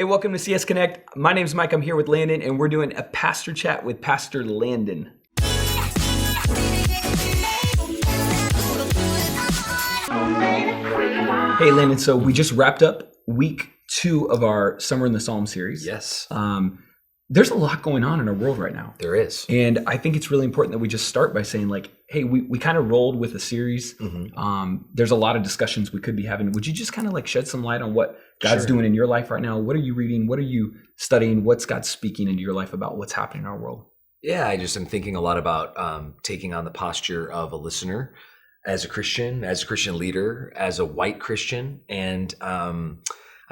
Hey, welcome to CS Connect. My name's Mike. I'm here with Landon, and we're doing a pastor chat with Pastor Landon. Hey, Landon. So we just wrapped up week 2 of our Summer in the Psalm series. Yes. There's a lot going on in our world right now. There is. And I think it's really important that we just start by saying, like, hey, we kind of rolled with a series. There's a lot of discussions we could be having. Would you just kind of like shed some light on what God's doing in your life right now? What are you reading? What are you studying? What's God speaking into your life about what's happening in our world? Yeah, I just am thinking a lot about taking on the posture of a listener as a Christian leader, as a white Christian. And I'm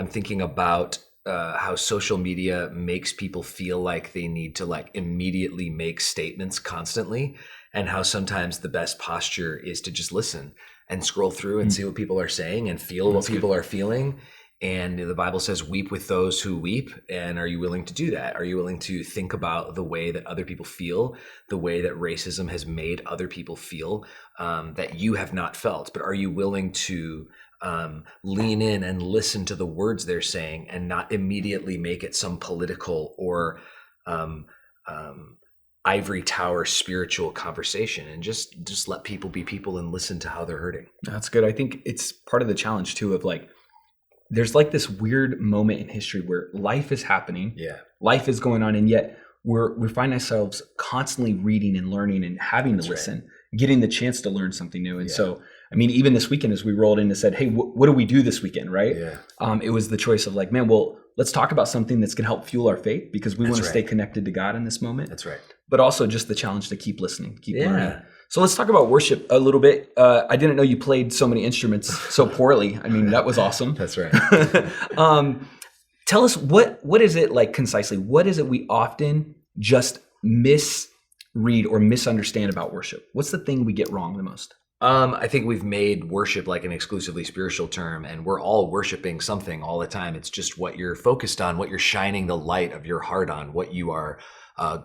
thinking about how social media makes people feel like they need to like immediately make statements constantly, and how sometimes the best posture is to just listen and scroll through and see what people are saying and feel what people are feeling. And the Bible says, weep with those who weep. And are you willing to do that? Are you willing to think about the way that other people feel, the way that racism has made other people feel that you have not felt? But are you willing to lean in and listen to the words they're saying and not immediately make it some political or ivory tower spiritual conversation, and just let people be people and listen to how they're hurting? That's good. I think it's part of the challenge too of like, there's like this weird moment in history where life is happening. Yeah. Life is going on. And yet we find ourselves constantly reading and learning and having to listen, getting the chance to learn something new. And so, I mean, even this weekend, as we rolled in and said, hey, what do we do this weekend? Right. Yeah. It was the choice of like, man, well, let's talk about something that's going to help fuel our faith, because we want to stay connected to God in this moment. That's right. But also just the challenge to keep listening, keep learning. So let's talk about worship a little bit. I didn't know you played so many instruments so poorly. I mean, that was awesome. That's right. Tell us, what is it like concisely? What is it we often just misread or misunderstand about worship? What's the thing we get wrong the most? I think we've made worship like an exclusively spiritual term, and we're all worshiping something all the time. It's just what you're focused on, what you're shining the light of your heart on, what you are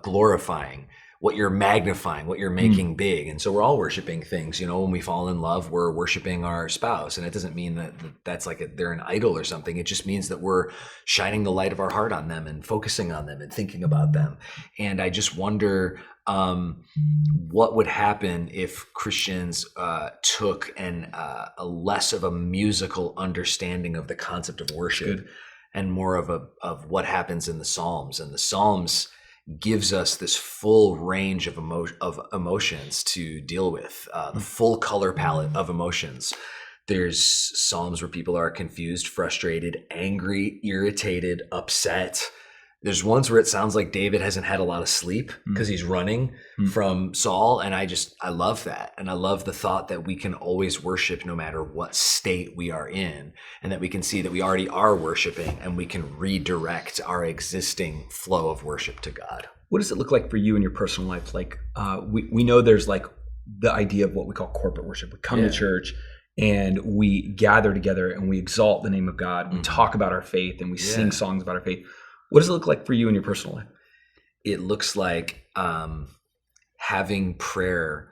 glorifying, what you're magnifying, what you're making big. And so we're all worshiping things. You know, when we fall in love, we're worshiping our spouse. And it doesn't mean that that's like they're an idol or something. It just means that we're shining the light of our heart on them and focusing on them and thinking about them. And I just wonder what would happen if Christians took a less of a musical understanding of the concept of worship and more of what happens in the Psalms. And the Psalms gives us this full range of emotions to deal with, the full color palette of emotions. There's Psalms where people are confused, frustrated, angry, irritated, upset. There's ones where it sounds like David hasn't had a lot of sleep because he's running from Saul. And I love that. And I love the thought that we can always worship no matter what state we are in, and that we can see that we already are worshiping and we can redirect our existing flow of worship to God. What does it look like for you in your personal life? Like we know there's like the idea of what we call corporate worship. We come to church and we gather together and we exalt the name of God. We talk about our faith and we sing songs about our faith. What does it look like for you in your personal life? It looks like having prayer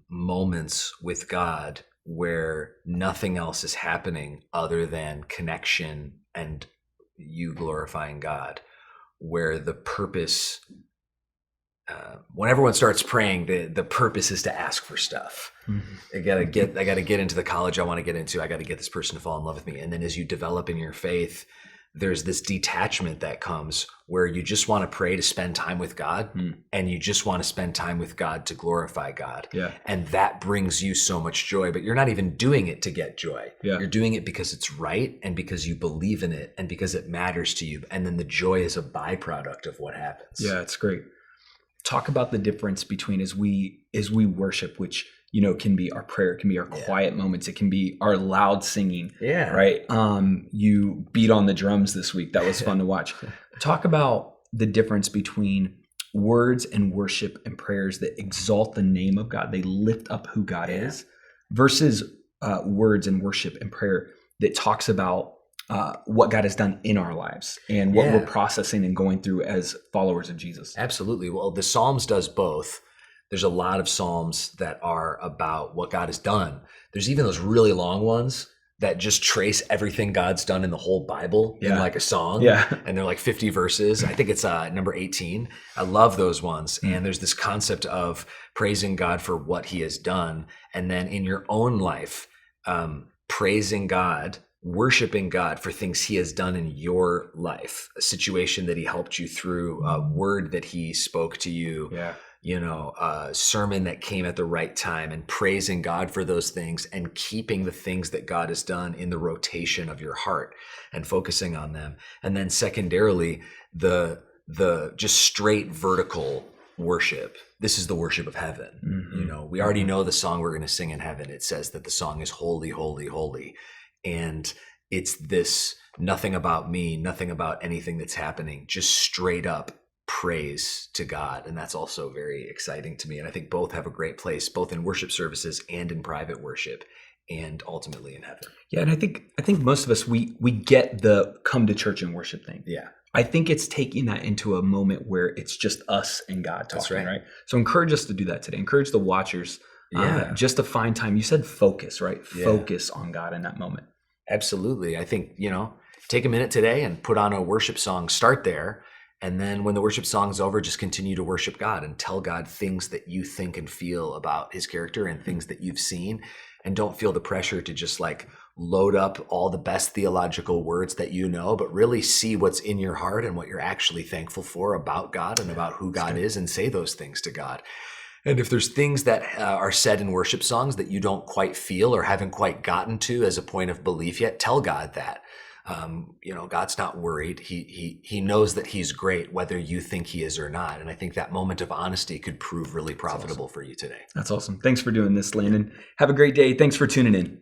moments with God where nothing else is happening other than connection and you glorifying God, where the purpose, when everyone starts praying, the purpose is to ask for stuff. I gotta get into the college I want to get into. I got to get this person to fall in love with me. And then as you develop in your faith, there's this detachment that comes where you just want to pray to spend time with God, and you just want to spend time with God to glorify God. Yeah. And that brings you so much joy, but you're not even doing it to get joy. Yeah. You're doing it because it's right and because you believe in it and because it matters to you. And then the joy is a byproduct of what happens. Yeah, it's great. Talk about the difference between as we worship, which, you know, can be our prayer, it can be our quiet moments, it can be our loud singing. Yeah. Right. You beat on the drums this week. That was fun to watch. Talk about the difference between words and worship and prayers that exalt the name of God. They lift up who God is, versus words and worship and prayer that talks about what God has done in our lives and what we're processing and going through as followers of Jesus. Absolutely. Well, the Psalms does both. There's a lot of Psalms that are about what God has done. There's even those really long ones that just trace everything God's done in the whole Bible in Yeah. like a song. Yeah. And they're like 50 verses. I think it's number 18. I love those ones. And there's this concept of praising God for what he has done. And then in your own life, praising God, worshiping God for things he has done in your life, a situation that he helped you through, a word that he spoke to you, Yeah. a sermon that came at the right time, and praising God for those things and keeping the things that God has done in the rotation of your heart and focusing on them. And then secondarily, the just straight vertical worship. This is the worship of heaven. Mm-hmm. We already know the song we're going to sing in heaven. It says that the song is holy, holy, holy. And it's this nothing about me, nothing about anything that's happening, just straight up praise to God. And that's also very exciting to me. And I think both have a great place, both in worship services and in private worship, and ultimately in heaven. Yeah, and I think most of us we get the come to church and worship thing. Yeah. I think it's taking that into a moment where it's just us and God talking, That's right. right? So encourage us to do that today. Encourage the watchers just to find time. You said focus, right? Yeah. Focus on God in that moment. Absolutely. I think, take a minute today and put on a worship song, start there. And then when the worship song's over, just continue to worship God and tell God things that you think and feel about his character and things that you've seen. And don't feel the pressure to just like load up all the best theological words that you know, but really see what's in your heart and what you're actually thankful for about God and about who God is, and say those things to God. And if there's things that are said in worship songs that you don't quite feel or haven't quite gotten to as a point of belief yet, tell God that. God's not worried. He knows that he's great, whether you think he is or not. And I think that moment of honesty could prove really profitable for you today. That's awesome. Thanks for doing this, Landon. Have a great day. Thanks for tuning in.